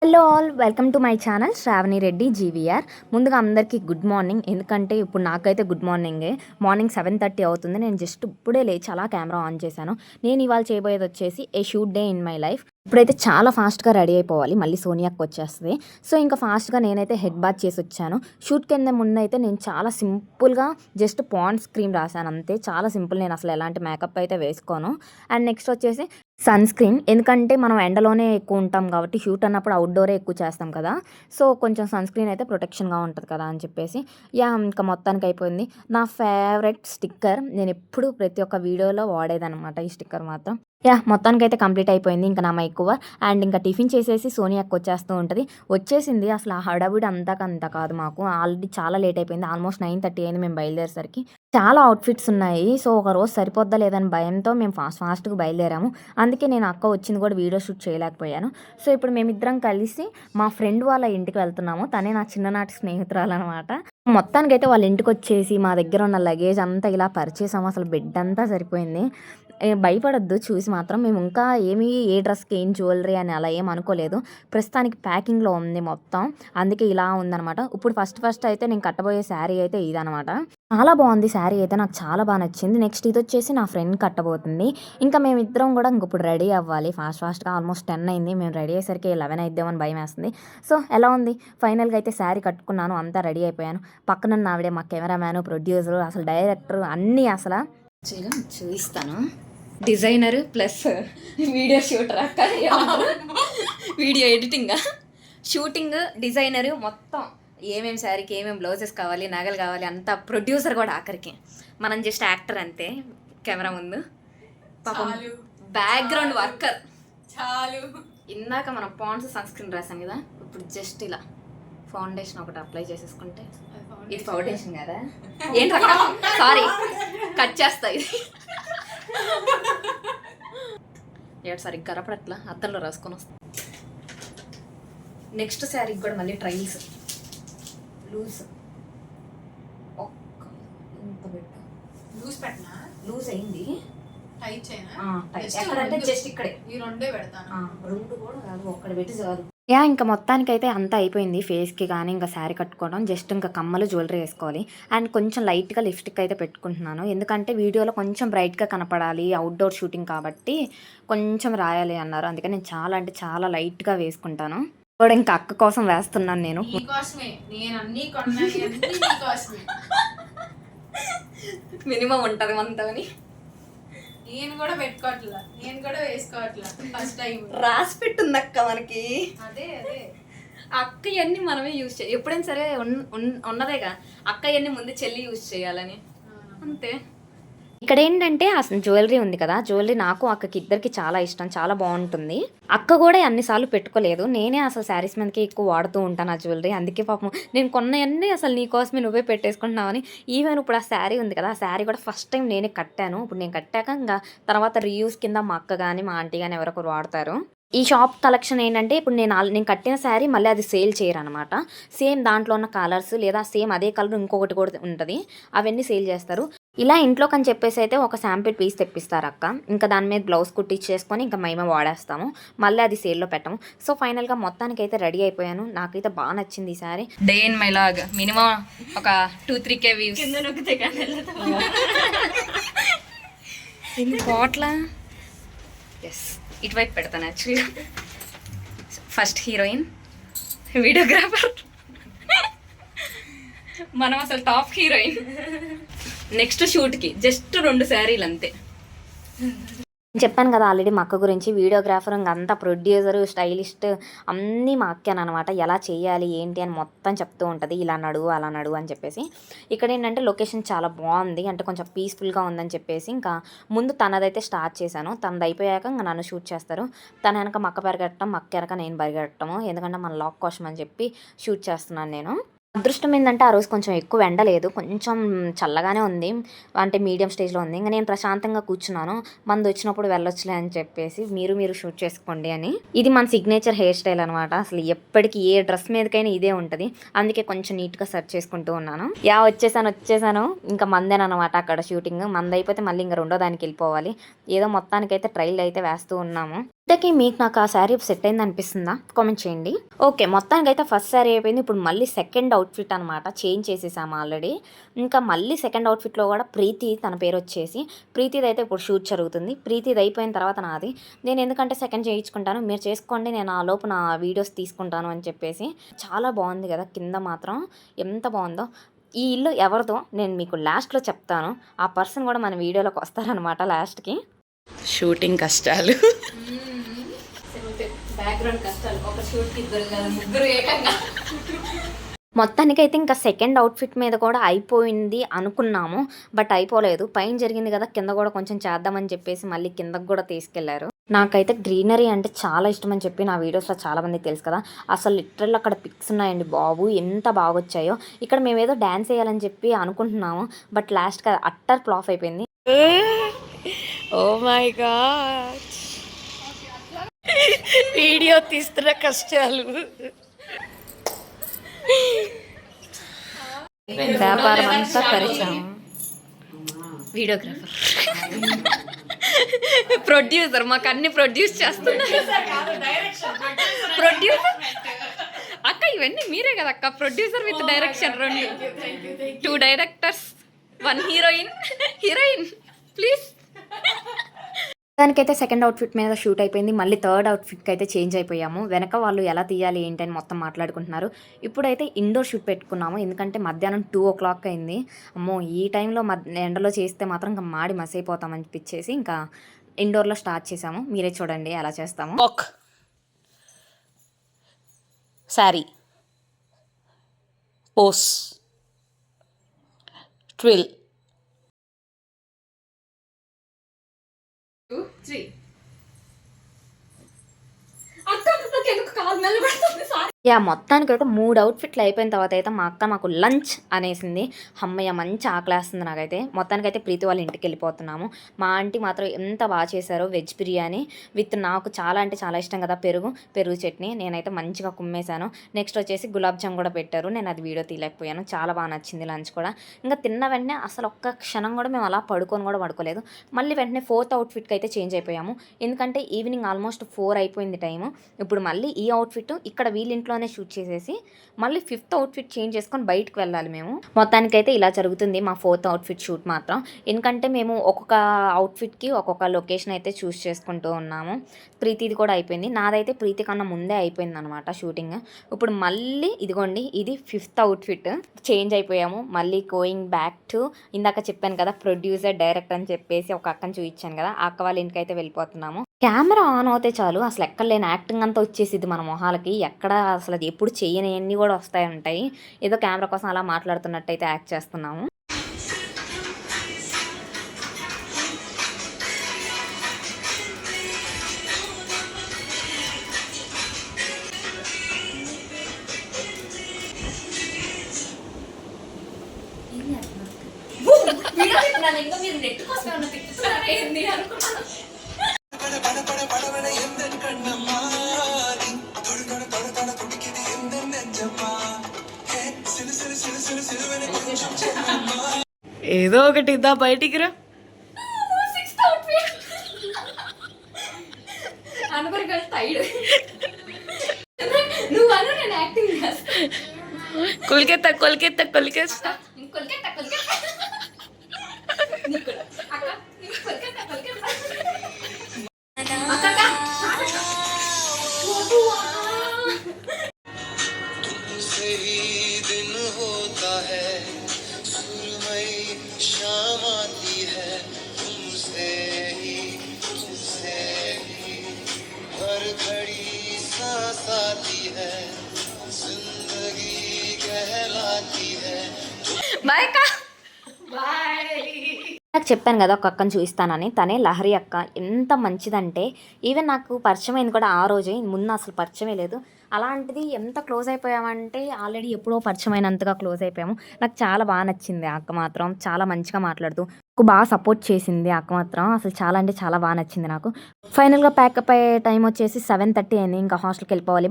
Hello all, welcome to my channel Shravani Reddy GVR. ముందుగా అందరికీ good morning. ఎందుకంటే ఇప్పుడు నాకైతే గుడ్ మార్నింగే. మార్నింగ్ 7:30 అవుతుంది. నేను జస్ట్ ఇప్పుడే లేచి అలా కెమెరా ఆన్ చేశాను. నేను ఇవాళ చేయబోయేది వచ్చేసి a shoot day in my life. ఇప్పుడైతే చాలా ఫాస్ట్గా రెడీ అయిపోవాలి, మళ్ళీ సోనియాకి వచ్చేస్తుంది. సో ఇంకా ఫాస్ట్గా నేనైతే హెడ్ బాత్ చేసి వచ్చాను. షూట్ కింద ముందు అయితే నేను చాలా సింపుల్గా జస్ట్ పాండ్స్ క్రీమ్ రాశాను అంతే. చాలా సింపుల్, నేను అసలు ఎలాంటి మేకప్ అయితే వేసుకోను. అండ్ నెక్స్ట్ వచ్చేసి సన్ స్క్రీన్, ఎందుకంటే మనం ఎండలోనే ఎక్కువ ఉంటాం కాబట్టి షూట్ అన్నప్పుడు అవుట్డోరే ఎక్కువ చేస్తాం కదా. సో కొంచెం సన్ స్క్రీన్ అయితే ప్రొటెక్షన్గా ఉంటుంది కదా అని చెప్పేసి ఇంకా మొత్తానికి అయిపోయింది. నా ఫేవరెట్ స్టిక్కర్, నేను ఎప్పుడు ప్రతి ఒక్క వీడియోలో వాడేదనమాట ఈ స్టిక్కర్ మాత్రం. మొత్తానికి అయితే కంప్లీట్ అయిపోయింది. ఇంకా నా ఎక్కువ అండ్ ఇంకా టిఫిన్ చేసేసి సోనియాకి వచ్చేస్తూ ఉంటుంది. వచ్చేసింది. అసలు ఆ హడావిడి అంత కాదు, మాకు ఆల్రెడీ చాలా లేట్ అయిపోయింది. ఆల్మోస్ట్ 9:30 అయింది మేము బయలుదేరేసరికి. చాలా అవుట్ఫిట్స్ ఉన్నాయి. సో ఒక రోజు సరిపోద్దా లేదని భయంతో మేము ఫాస్ట్గా బయలుదేరాము. అందుకే నేను అక్క వచ్చింది కూడా వీడియో షూట్ చేయలేకపోయాను. సో ఇప్పుడు మేమిద్దరం కలిసి మా ఫ్రెండ్ వాళ్ళ ఇంటికి వెళ్తున్నాము. తనే నా చిన్ననాటి స్నేహితురాలు అనమాట. మొత్తానికైతే వాళ్ళ ఇంటికి వచ్చేసి మా దగ్గర ఉన్న లగేజ్ అంతా ఇలా పరిచేసాము. అసలు బెడ్ అంతా సరిపోయింది. భయపడొద్దు చూసి మాత్రం. మేము ఇంకా ఏ డ్రెస్కి ఏం జ్యువెలరీ అని అలా ఏం అనుకోలేదు. ప్రస్తుతానికి ప్యాకింగ్లో ఉంది మొత్తం, అందుకే ఇలా ఉందనమాట. ఇప్పుడు ఫస్ట్ అయితే నేను కట్టబోయే శారీ అయితే ఇదనమాట. చాలా బాగుంది శారీ అయితే, నాకు చాలా బాగా నచ్చింది. నెక్స్ట్ ఇది వచ్చేసి నా ఫ్రెండ్ కట్టబోతుంది. ఇంకా మేమిద్దరం కూడా ఇప్పుడు రెడీ అవ్వాలి ఫాస్ట్గా. ఆల్మోస్ట్ 10 అయింది. మేము రెడీ అయ్యేసరికి 11 అయిద్దామని భయం వేస్తుంది. సో ఎలా ఉంది, ఫైనల్గా అయితే శారీ కట్టుకున్నాను, అంతా రెడీ అయిపోయాను. పక్కన ఆవిడే మా కెమెరామ్యాన్, ప్రొడ్యూసరు, అసలు డైరెక్టర్ అన్నీ. అసలు చూపిస్తాను. డిజైనర్ ప్లస్ వీడియో షూటర్ అక్క. వీడియో ఎడిటింగ్, షూటింగ్, డిజైనరు మొత్తం. ఏమేమి శారీకి ఏమేమి బ్లౌజెస్ కావాలి, నగలు కావాలి, అంతా ప్రొడ్యూసర్ కూడా ఆఖరికి. మనం జస్ట్ యాక్టర్ అంతే కెమెరా ముందు. పాపం బ్యాక్గ్రౌండ్ వర్కర్ చాలు. ఇందాక మనం పాండ్స్ సన్ స్క్రీన్ రాసాం కదా, ఇప్పుడు జస్ట్ ఇలా ఫౌండేషన్ ఒకటి అప్లై చేసేసుకుంటే. ఇది ఫౌండేషన్ కదా, ఏంటి సారీ కట్ చేస్తాయి. ఏడు సరిగ్గా కరపడట్లా, అత్తల్లో రాసుకొని వస్తాం. నెక్స్ట్ శారీకి కూడా మళ్ళీ ట్రైల్స్ లూజ్. ఇంత పెట్టు, లూజ్ పెట్టినా లూజ్ అయింది. టైట్ చేయనా? ఎక్కడంటే జస్ట్ ఇక్కడే. ఈ రెండే పెడతాను. రెండు కూడా కాదు, ఒక్కడి పెట్టి చాలు. ఇంకా మొత్తానికైతే అంతా అయిపోయింది. ఫేస్కి కానీ ఇంకా శారీ కట్టుకోవడం, జస్ట్ ఇంకా కమ్మలు, జ్యువెలరీ వేసుకోవాలి. అండ్ కొంచెం లైట్గా లిప్స్టిక్ అయితే పెట్టుకుంటున్నాను, ఎందుకంటే వీడియోలో కొంచెం బ్రైట్గా కనపడాలి, అవుట్డోర్ షూటింగ్ కాబట్టి కొంచెం రాయాలి అన్నారు. అందుకని నేను చాలా అంటే చాలా లైట్గా వేసుకుంటాను. కూడా ఇంకా అక్క కోసం వేస్తున్నాను నేను. మినిమం ఉంటుంది మనతోని. నేను కూడా పెట్టుకోవట్లా, నేను కూడా వేసుకోవట్లా. ఫస్ట్ టైం రాసి పెట్టుంది అక్క మనకి. అదే అక్క ఇవన్నీ మనమే యూజ్ చేయాలి ఎప్పుడైనా సరే. ఉన్నదేగా అక్క ఇవన్నీ ముందు చెల్లి యూజ్ చేయాలని, అంతే. ఇక్కడ ఏంటంటే అసలు జ్యువెలరీ ఉంది కదా, జ్యువెలరీ నాకు అక్కకి ఇద్దరికి చాలా ఇష్టం, చాలా బాగుంటుంది. అక్క కూడా అన్నిసార్లు పెట్టుకోలేదు, నేనే అసలు శారీస్ మీదకి ఎక్కువ వాడుతూ ఉంటాను ఆ జ్యువెలరీ. అందుకే పాపం నేను కొన్నవన్నీ అసలు నీకోసమే నువ్వే పెట్టేసుకుంటున్నావని. ఈవెన్ ఇప్పుడు ఆ శారీ ఉంది కదా, ఆ శారీ కూడా ఫస్ట్ టైం నేనే కట్టాను. ఇప్పుడు నేను కట్టాక ఇంకా తర్వాత రీయూస్ కింద మా అక్క కానీ మా ఆంటీ కానీ ఎవరొకరు వాడతారు. ఈ షాప్ కలెక్షన్ ఏంటంటే ఇప్పుడు నేను కట్టిన శారీ మళ్ళీ అది సేల్ చేయరు అనమాట. సేమ్ దాంట్లో ఉన్న కలర్స్ లేదా సేమ్ అదే కలర్ ఇంకొకటి కూడా ఉంటుంది, అవన్నీ సేల్ చేస్తారు. ఇలా ఇంట్లోకి అని చెప్పేసి అయితే ఒక శాంపిల్ పీస్ తెప్పిస్తారు అక్క. ఇంకా దాని మీద బ్లౌజ్ కుట్టించేసుకొని ఇంకా మేము వాడేస్తాము, మళ్ళీ అది సేల్లో పెట్టము. సో ఫైనల్గా మొత్తానికి అయితే రెడీ అయిపోయాను. నాకైతే బాగా నచ్చింది ఈ sari. Day in my vlog minimum ఒక 2-3K వ్యూస్. కోట్లా ఎస్, ఇటువైపు పెడతాను యాక్చువల్గా. ఫస్ట్ హీరోయిన్, వీడియోగ్రాఫర్, మనం అసలు టాప్ హీరోయిన్. నెక్స్ట్ షూట్కి జస్ట్ 2 శారీలు అంతే. చెప్పాను కదా ఆల్రెడీ మా అక్క గురించి. వీడియోగ్రాఫర్ అంతా ప్రొడ్యూసరు, స్టైలిస్ట్ అన్నీ మా అక్కేనమాట. ఎలా చేయాలి ఏంటి అని మొత్తం చెప్తూ ఉంటుంది, ఇలా నడువు అలా నడువు అని చెప్పేసి. ఇక్కడ ఏంటంటే లొకేషన్ చాలా బాగుంది, అంటే కొంచెం పీస్ఫుల్గా ఉందని చెప్పేసి ఇంకా ముందు తనదైతే స్టార్ట్ చేశాను. తనది అయిపోయాక ఇంకా నన్ను షూట్ చేస్తారు. తన వెనక మా అక్క పరిగెట్టడం, మా అక్క వెనక నేను పరిగెట్టడము, ఎందుకంటే మన లాక్ కోసం అని చెప్పి షూట్ చేస్తున్నాను నేను. అదృష్టం ఏంటంటే ఆ రోజు కొంచెం ఎక్కువ ఎండ లేదు, కొంచెం చల్లగానే ఉంది, అంటే మీడియం స్టేజ్లో ఉంది. ఇంకా నేను ప్రశాంతంగా కూర్చున్నాను, మంది వచ్చినప్పుడు వెళ్ళొచ్చులే అని చెప్పేసి మీరు షూట్ చేసుకోండి అని. ఇది మన సిగ్నేచర్ హెయిర్ స్టైల్ అనమాట. అసలు ఎప్పటికీ ఏ డ్రెస్ మీదకైనా ఇదే ఉంటుంది, అందుకే కొంచెం నీట్గా సెర్చ్ చేసుకుంటూ ఉన్నాను. వచ్చేసాను ఇంకా మందేనమాట అక్కడ షూటింగ్. మంది అయిపోతే మళ్ళీ ఇంకా రెండో దానికి వెళ్ళిపోవాలి. ఏదో మొత్తానికైతే ట్రైల్ అయితే వేస్తూ ఉన్నాము. ఇంతకీ మీకు నాకు ఆ శారీ సెట్ అయింది అనిపిస్తుందా? కామెంట్ చేయండి. ఓకే. మొత్తానికైతే ఫస్ట్ శారీ అయిపోయింది. ఇప్పుడు మళ్ళీ సెకండ్ అవుట్‌ఫిట్ అనమాట. చేంజ్ చేసేసాము ఆల్రెడీ. ఇంకా మళ్ళీ సెకండ్ అవుట్‌ఫిట్‌లో కూడా ప్రీతి తన పేరొచ్చేసి, ప్రీతిదైతే ఇప్పుడు షూట్ జరుగుతుంది. ప్రీతిది అయిపోయిన తర్వాత నాది. నేను ఎందుకంటే సెకండ్ చేయించుకుంటాను. మీరు చేసుకోండి. నేను ఆ లోపు నా వీడియోస్ తీసుకుంటాను అని చెప్పేసి. చాలా బాగుంది కదా! కింద మాత్రం ఎంత బాగుందో. ఈ ఇల్లు ఎవరిదో నేను మీకు లాస్ట్‌లో చెప్తాను. ఆ పర్సన్ కూడా మన వీడియోలోకి వస్తారనమాట లాస్ట్‌కి. షూటింగ్ కష్టాలు. బ్యాక్గ్రౌండ్ కష్టాలు. ఒక షూట్కి 2 కదా 3 ఏకంగా. మొత్తానికైతే ఇంకా సెకండ్ అవుట్‌ఫిట్ మీద కూడా అయిపోయింది అనుకున్నాము. బట్ అయిపోలేదు. పైన జరిగింది కదా! కింద కూడా కొంచెం చేద్దామని చెప్పేసి మళ్ళీ కిందకి కూడా తీసుకెళ్లారు. నాకైతే గ్రీనరీ అంటే చాలా ఇష్టమని చెప్పి నా వీడియోస్‌లో చాలామందికి తెలుసు కదా! అసలు లిటరల్ అక్కడ పిక్స్ ఉన్నాయండి బాబు! ఎంత బాగొచ్చాయో. ఇక్కడ మేమేదో డాన్స్ ఎయ్యాలని చెప్పి అనుకుంటున్నాము. బట్ లాస్ట్‌కి అట్టర్ ఫ్లాప్ అయిపోయింది. ఓ మై గాడ్, వీడియో తీస్తున్న కష్టాలు. వ్యాపారం అంతా పరిచయం. వీడియోగ్రాఫర్, ప్రొడ్యూసర్, మాకు అన్ని ప్రొడ్యూస్ చేస్తున్నారు. ప్రొడ్యూసర్ అక్క, ఇవన్నీ మీరే కదా అక్క. Producer with direction 2 directors 1 heroine please. దానికైతే సెకండ్ అవుట్‌ఫిట్ మీద షూట్ అయిపోయింది. మళ్ళీ థర్డ్ అవుట్‌ఫిట్‌కి అయితే చేంజ్ అయిపోయాము. వెనక వాళ్ళు ఎలా తీయాలి ఏంటి అని మొత్తం మాట్లాడుకుంటున్నారు. ఇప్పుడైతే ఇండోర్ షూట్ పెట్టుకున్నాము. ఎందుకంటే మధ్యాహ్నం 2:00 అయింది. అమ్మో! ఈ టైంలో ఎండలో చేస్తే మాత్రం ఇంకా మాడి మసైపోతాం అనిపించేసి ఇంకా ఇండోర్‌లో స్టార్ట్ చేసాము. మీరే చూడండి ఎలా చేస్తామో. ఓక్ శారీ, పోస్, ట్విల్. 2, 3. అక్క ఎందుకు కాలు నిలబడుతుంది? సారీ. మొత్తానికైతే 3 అవుట్‌ఫిట్లు అయిపోయిన తర్వాత అయితే మా అక్క నాకు లంచ్ అనేసింది. హమ్మయ్య! మంచి ఆకలేస్తుంది నాకైతే. మొత్తానికైతే ప్రీతి వాళ్ళ ఇంటికి వెళ్ళిపోతున్నాము. మా ఆంటీ మాత్రం ఎంత బాగా చేశారో వెజ్ బిర్యానీ విత్ నాకు చాలా అంటే చాలా ఇష్టం కదా పెరుగు చట్నీ. నేనైతే మంచిగా కుమ్మేశాను. నెక్స్ట్ వచ్చేసి గులాబ్ జామ్ కూడా పెట్టారు. నేను అది వీడియో తీయలేకపోయాను. చాలా బాగా నచ్చింది లంచ్ కూడా. ఇంకా తిన్న వెంటనే అసలు ఒక్క క్షణం కూడా మేము అలా పడుకోలేదు. మళ్ళీ వెంటనే ఫోర్త్ అవుట్‌ఫిట్‌కి అయితే చేంజ్ అయిపోయాము. ఎందుకంటే ఈవినింగ్ ఆల్మోస్ట్ 4 అయిపోయింది టైము. ఇప్పుడు మళ్ళీ ఈ అవుట్‌ఫిట్ ఇక్కడ వీళ్ళ ఇంట్లోనే షూట్ చేసేసి మళ్ళీ ఫిఫ్త్ అవుట్‌ఫిట్ చేంజ్ చేసుకొని బయటకు వెళ్ళాలి మేము. మొత్తానికైతే ఇలా జరుగుతుంది మా ఫోర్త్ అవుట్‌ఫిట్ షూట్ మాత్రం. ఎందుకంటే మేము ఒక్కొక్క అవుట్‌ఫిట్‌కి ఒక్కొక్క లొకేషన్ అయితే చూస్ చేసుకుంటూ ఉన్నాము. ప్రీతిది కూడా అయిపోయింది. నాదైతే ప్రీతి కన్నా ముందే అయిపోయిందనమాట షూటింగ్. ఇప్పుడు మళ్ళీ ఇదిగోండి ఇది ఫిఫ్త్ అవుట్‌ఫిట్ చేంజ్ అయిపోయాము. మళ్ళీ గోయింగ్ బ్యాక్ టు ఇందాక చెప్పాను కదా ప్రొడ్యూసర్, డైరెక్టర్ అని చెప్పేసి ఒక అక్కని చూపించాను కదా! ఆ అక్క వాళ్ళ ఇంటికైతే వెళ్ళిపోతున్నాము. కెమెరా ఆన్ అవుతే చాలు అసలు ఎక్కడ లేని యాక్టింగ్ అంతా వచ్చేసిద్ది మన మొహాలకి. ఎక్కడ అసలు అది ఎప్పుడు చేయనియన్నీ కూడా ఉంటాయి. ఏదో కెమెరా కోసం అలా మాట్లాడుతున్నట్టయితే యాక్ట్ చేస్తున్నాము. ఇంకా మీరు నెట్ కోసం ఏమన్నా తిప్పుతున్నారా ఏంది అనుకున్నాను. ఏదో ఒకటి ఇద్దా బయటికి రా. అనుకుని కలిసి టైడ్. నువ్వు అను, నేను యాక్టింగ్ చేస్తాను. కొలికేస్తా కొలికెత్తా. నీకు కూడా. అక్క, నీకు కొలికెత్తా. అక్క. तुमसे ही दिन होता है, सुरमई शाम आती है, तुमसे ही हर घड़ी सांस आती है, जिंदगी कहलाती है. బాయ్ అక్క. నాకు చెప్పాను కదా ఒక అక్కని చూపిస్తానని. తనే లహరి అక్క. ఎంత మంచిదంటే ఈవెన్ నాకు పరిచయం అయింది కూడా ఆ రోజే. ముందు అసలు పరిచయమే లేదు. అలాంటిది ఎంత క్లోజ్ అయిపోయామంటే ఆల్రెడీ ఎప్పుడో పరిచయం అయినంతగా క్లోజ్ అయిపోయాము. నాకు చాలా బాగా నచ్చింది ఆ అక్క మాత్రం. చాలా మంచిగా మాట్లాడుతూ నాకు బాగా సపోర్ట్ చేసింది ఆ అక్క మాత్రం. అసలు చాలా అంటే చాలా బాగా నచ్చింది నాకు. ఫైనల్గా ప్యాకప్ అయ్యే టైం వచ్చేసి 7:30 అయింది. ఇంకా హాస్టల్కి వెళ్ళిపోవాలి.